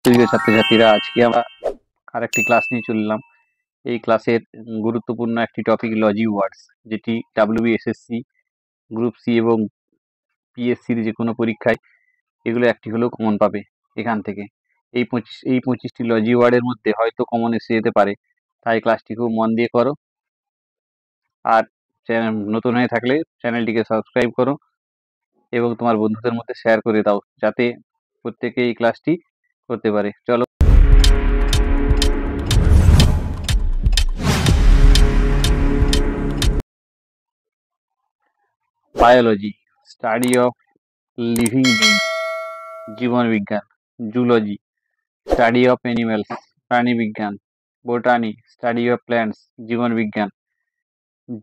প্রিয় ছাত্রছাত্রীরা, আজকে আমরা আরেকটি ক্লাস নিয়ে চললাম। এই ক্লাসের গুরুত্বপূর্ণ একটি টপিক লজি ওয়ার্ডস, যেটি ডাব্লিউবিএসএসসি, গ্রুপ সি এবং পিএসসির যে কোনো পরীক্ষায় এগুলো একটি হলেও কমন পাবে এখান থেকে। এই 25টি লজি ওয়ার্ডের মধ্যে হয়তো কমন এসে যেতে পারে, তাই ক্লাসটি খুব মন দিয়ে করো। আর নতুন হয়ে থাকলে চ্যানেলটিকে সাবস্ক্রাইব করো এবং তোমার বন্ধুদের মধ্যে শেয়ার করে দাও, যাতে প্রত্যেকে এই ক্লাসটি করতে পারে। চলো। Biology, study of living beings, জীবন বিজ্ঞান। জুলজি, স্টাডি অফ অ্যানিমেলস, প্রাণী বিজ্ঞান। বোটানি, স্টাডি অফ প্ল্যান্টস, জীবন বিজ্ঞান।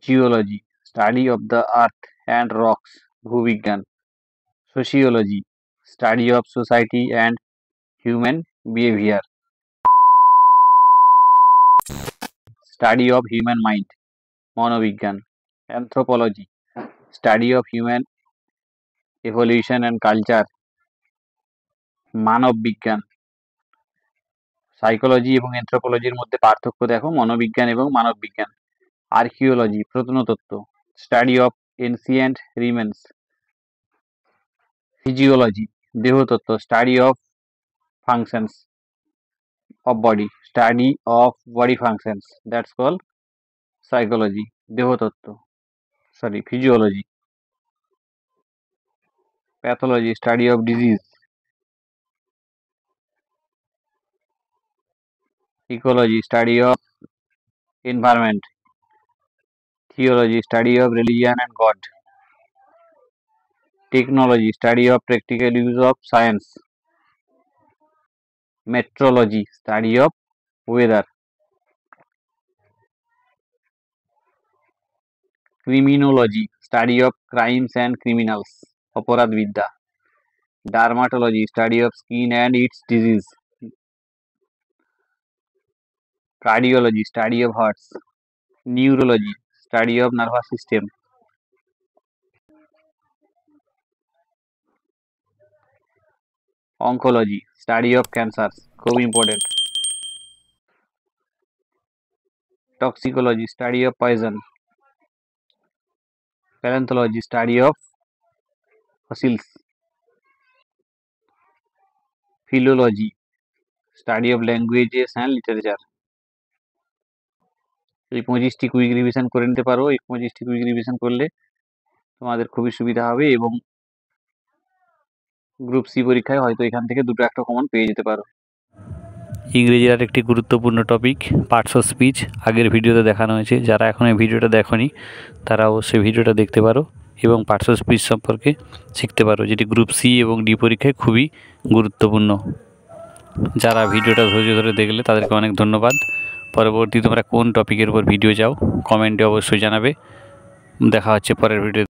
Geology, study of the earth and rocks, ভূবিজ্ঞান। Sociology, study of society and human behaviour. Study of human mind, মনোবিজ্ঞান। Anthropology, study of human evolution and culture, মানব বিজ্ঞান। Psychology এবং অ্যানথ্রোপোলজির মধ্যে পার্থক্য দেখো, মনোবিজ্ঞান এবং মানব বিজ্ঞান। আর্কিওলজি, প্রত্নতত্ত্ব, study of ancient remains. Physiology, দেহতত্ত্ব, study of functions of body, study of body functions, that's call psychology, physiology. Pathology, study of disease. Ecology, study of environment. Theology, study of religion and God. Technology, study of practical use of science. Metrology, study of weather. Criminology, study of crimes and criminals, অপরাধ বিদ্যা। Dermatology, study of skin and its disease. Cardiology, study of hearts. Neurology, study of nervous system. Oncology, study of cancers, খুব important. Toxicology, study of poison. Paleontology, study of fossils. Philology, study of languages and literature. এই 25টি quick revision করে নিতে পারো। এই 25টি quick revision করলে তোমাদের খুবই সুবিধা হবে এবং গ্রুপ সি পরীক্ষায় হয়তো এখান থেকে দুটো একটা কমন পেয়ে যেতে পারো। ইংরেজির আর একটি গুরুত্বপূর্ণ টপিক পার্টস অফ স্পিচ, আগের ভিডিওতে দেখানো হয়েছে। যারা এখন এই ভিডিওটা দেখোনি তারা অবশ্যই ভিডিওটা দেখতে পারো এবং পার্টস অফ স্পিচ সম্পর্কে শিখতে পারো, যেটি গ্রুপ সি এবং ডি পরীক্ষায় খুবই গুরুত্বপূর্ণ। যারা ভিডিওটা ধৈর্য ধরে দেখলে তাদেরকে অনেক ধন্যবাদ। পরবর্তী তোমরা কোন টপিকের উপর ভিডিও চাও কমেন্টে অবশ্যই জানাবে। দেখা হচ্ছে পরের ভিডিও।